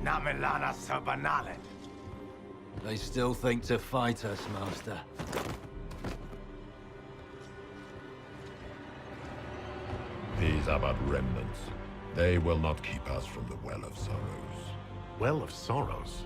Namelana Sabanalet. They still think to fight us, Master. These are but remnants. They will not keep us from the Well of Sorrows. Well of Sorrows?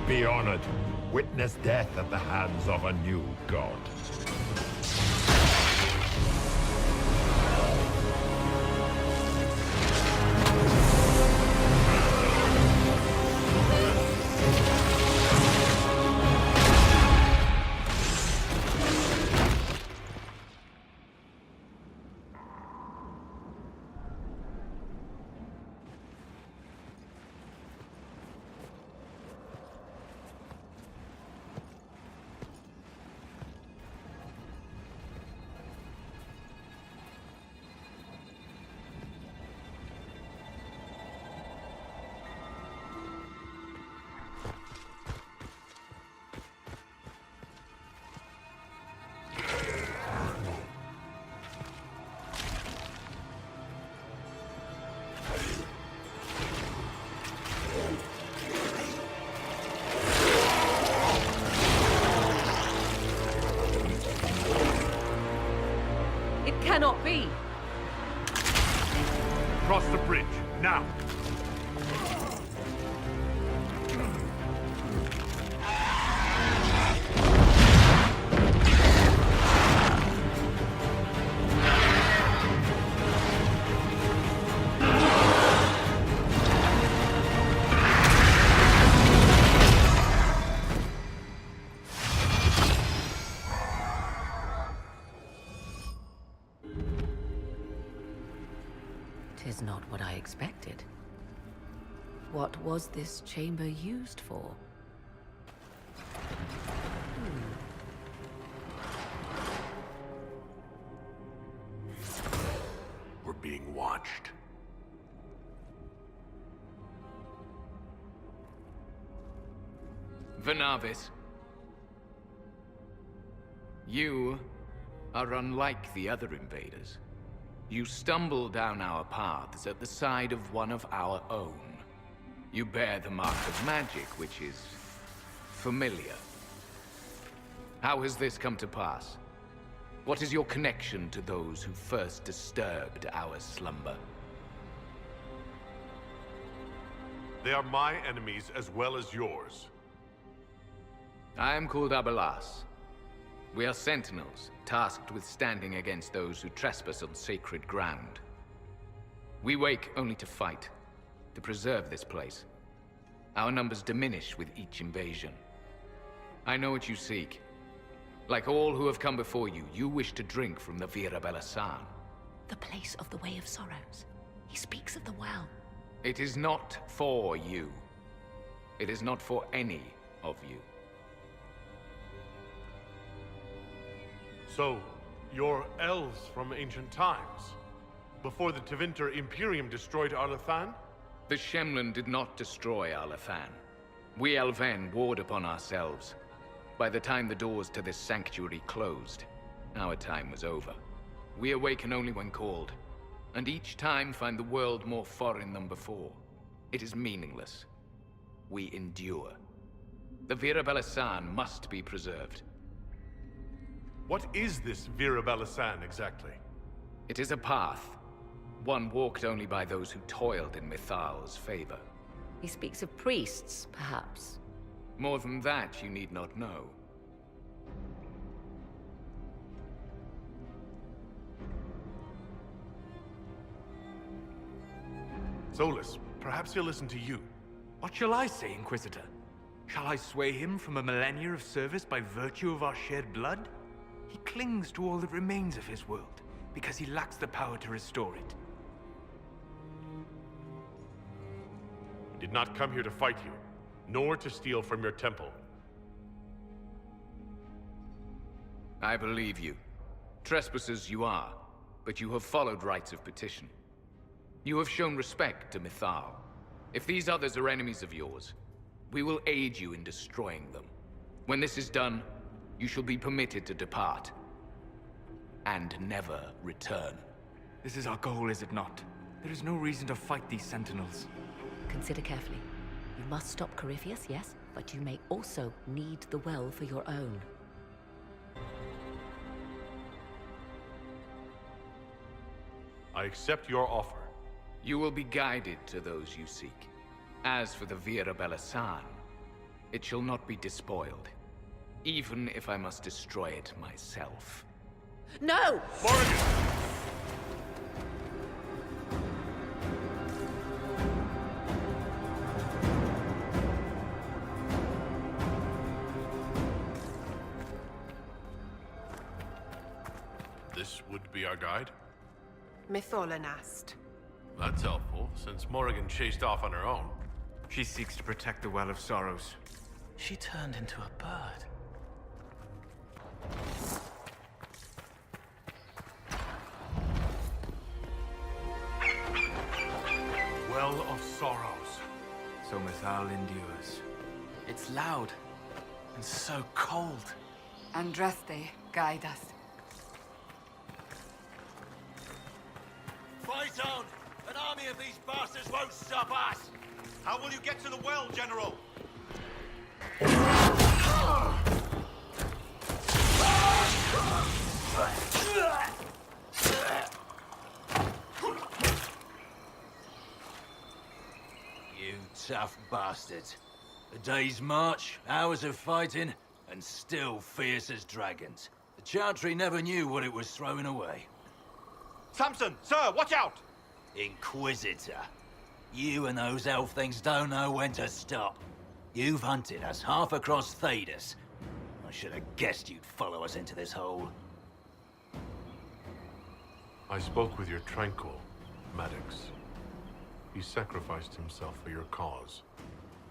Be honored. Witness death at the hands of a new god. Cannot be. Cross the bridge, now! Tis not what I expected. What was this chamber used for? We're being watched. Venavis. You are unlike the other invaders. You stumble down our paths at the side of one of our own. You bear the mark of magic, which is familiar. How has this come to pass? What is your connection to those who first disturbed our slumber? They are my enemies as well as yours. I am called Abelas. We are sentinels, tasked with standing against those who trespass on sacred ground. We wake only to fight, to preserve this place. Our numbers diminish with each invasion. I know what you seek. Like all who have come before you, you wish to drink from the Virabella-san. The place of the Way of Sorrows. He speaks of the well. It is not for you. It is not for any of you. So, you're elves from ancient times? Before the Tevinter Imperium destroyed Arlathan? The Shemlen did not destroy Arlathan. We Elven warred upon ourselves. By the time the doors to this sanctuary closed, our time was over. We awaken only when called, and each time find the world more foreign than before. It is meaningless. We endure. The Virabella-san must be preserved. What is this Virabella-san exactly? It is a path. One walked only by those who toiled in Mythal's favor. He speaks of priests, perhaps. More than that, you need not know. Solus, perhaps he'll listen to you. What shall I say, Inquisitor? Shall I sway him from a millennia of service by virtue of our shared blood? He clings to all that remains of his world, because he lacks the power to restore it. We did not come here to fight you, nor to steal from your temple. I believe you. Trespassers you are, but you have followed rites of petition. You have shown respect to Mythal. If these others are enemies of yours, we will aid you in destroying them. When this is done, you shall be permitted to depart. And never return. This is our goal, is it not? There is no reason to fight these sentinels. Consider carefully. You must stop Corypheus, yes, but you may also need the well for your own. I accept your offer. You will be guided to those you seek. As for the Vira Belasan, it shall not be despoiled, even if I must destroy it myself. No! Morrigan! This would be our guide? Mythal asked. That's helpful, since Morrigan chased off on her own. She seeks to protect the Well of Sorrows. She turned into a bird. Well of Sorrows. So Mythal endures. It's loud and so cold. Andraste, guide us. Fight on! An army of these bastards won't stop us! How will you get to the well, General? You tough bastards. A day's march, hours of fighting, and still fierce as dragons. The Chantry never knew what it was throwing away. Samson, sir, watch out! Inquisitor. You and those elf things don't know when to stop. You've hunted us half across Thedas. I should have guessed you'd follow us into this hole. I spoke with your Tranquil, Maddox. He sacrificed himself for your cause.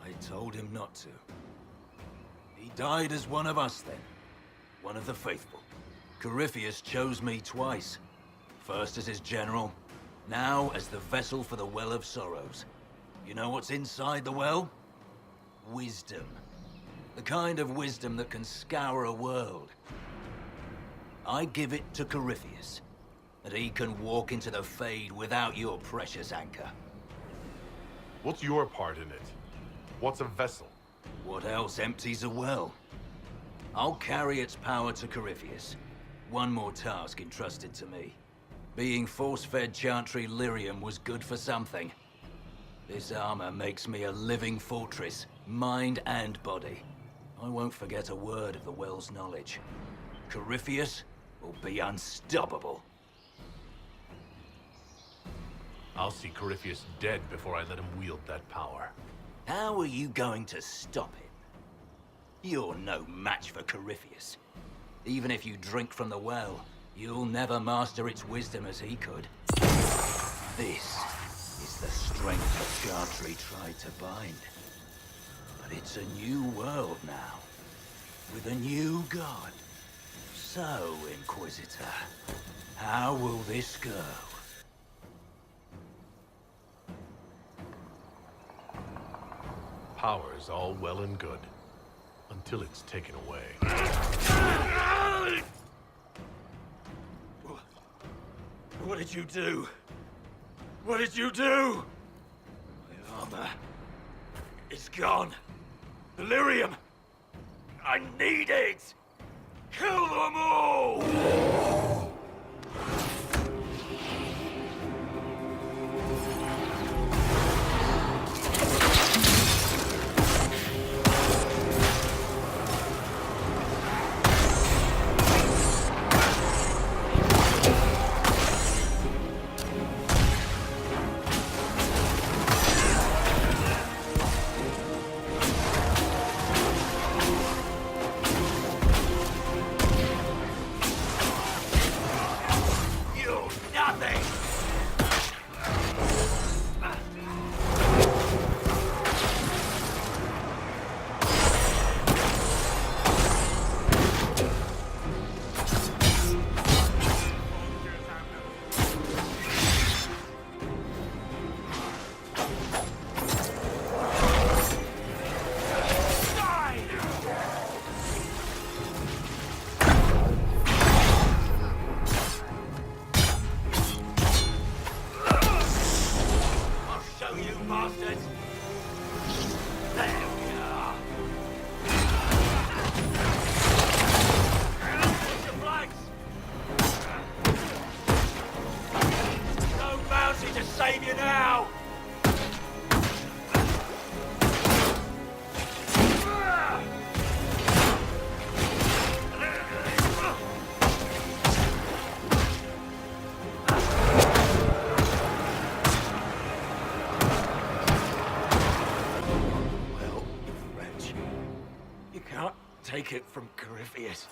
I told him not to. He died as one of us then. One of the faithful. Corypheus chose me twice. First as his general, now as the vessel for the Well of Sorrows. You know what's inside the well? Wisdom. The kind of wisdom that can scour a world. I give it to Corypheus, that he can walk into the Fade without your precious anchor. What's your part in it? What's a vessel? What else empties a well? I'll carry its power to Corypheus. One more task entrusted to me. Being force-fed Chantry lyrium was good for something. This armor makes me a living fortress, mind and body. I won't forget a word of the well's knowledge. Corypheus will be unstoppable. I'll see Corypheus dead before I let him wield that power. How are you going to stop him? You're no match for Corypheus. Even if you drink from the well, you'll never master its wisdom as he could. This is the strength the Chantry tried to bind. But it's a new world now, with a new god. So, Inquisitor, how will this go? Power is all well and good, until it's taken away. What did you do? What did you do? My armor is gone. Delirium! I need it! Kill them all! To save you now! Well, French, you can't take it from Corypheus.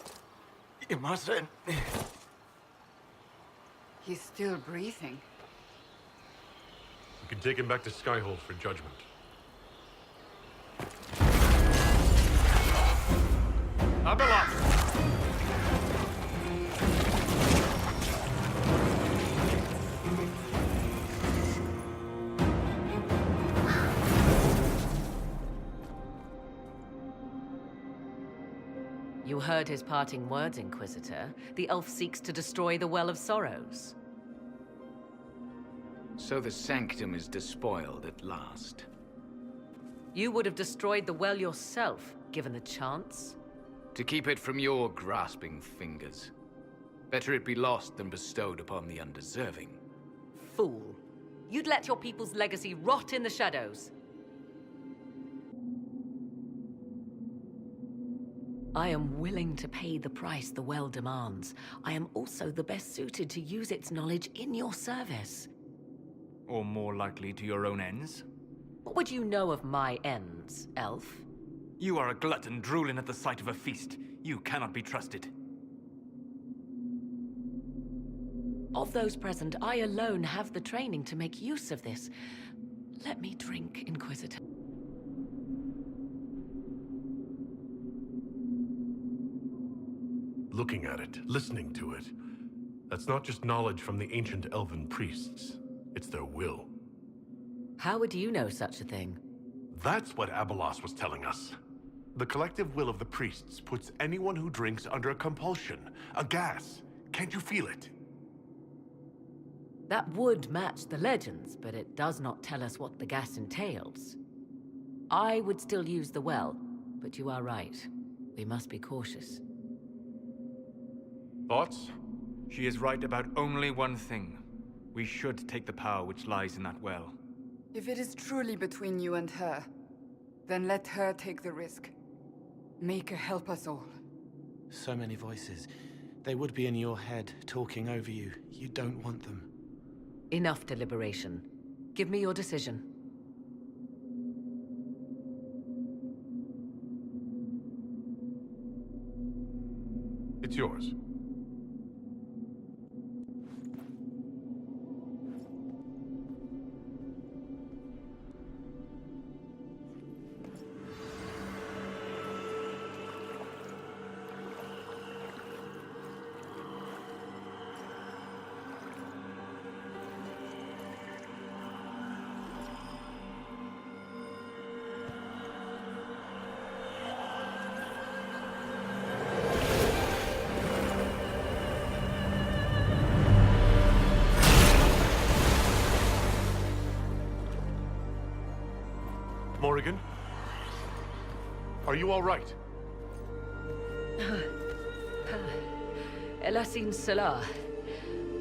You mustn't. He's still breathing. You can take him back to Skyhold for judgment. Abelard! You heard his parting words, Inquisitor. The elf seeks to destroy the Well of Sorrows. So the sanctum is despoiled at last. You would have destroyed the well yourself, given the chance. To keep it from your grasping fingers. Better it be lost than bestowed upon the undeserving. Fool. You'd let your people's legacy rot in the shadows. I am willing to pay the price the well demands. I am also the best suited to use its knowledge in your service. Or more likely to your own ends? What would you know of my ends, elf? You are a glutton drooling at the sight of a feast. You cannot be trusted. Of those present, I alone have the training to make use of this. Let me drink, Inquisitor. Looking at it, listening to it. That's not just knowledge from the ancient Elven priests. It's their will. How would you know such a thing? That's what Abelos was telling us. The collective will of the priests puts anyone who drinks under a compulsion, a gas. Can't you feel it? That would match the legends, but it does not tell us what the gas entails. I would still use the well, but you are right. We must be cautious. Thoughts? She is right about only one thing. We should take the power which lies in that well. If it is truly between you and her, then let her take the risk. Make her help us all. So many voices. They would be in your head, talking over you. You don't want them. Enough deliberation. Give me your decision. It's yours. Morrigan? Are you all right? Elasin Salah.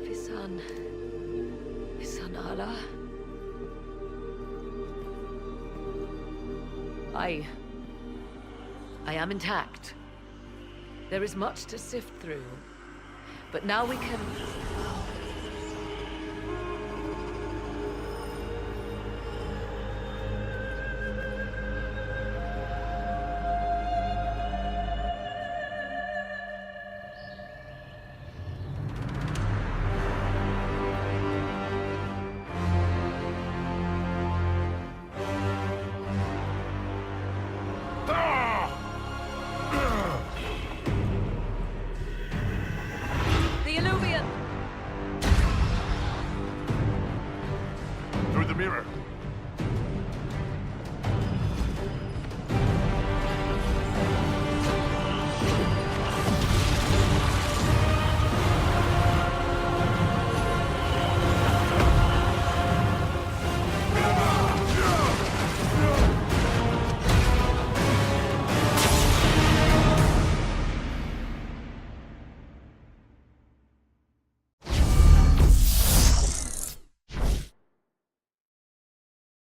Visan Allah. I am intact. There is much to sift through. But now we can... Through the mirror.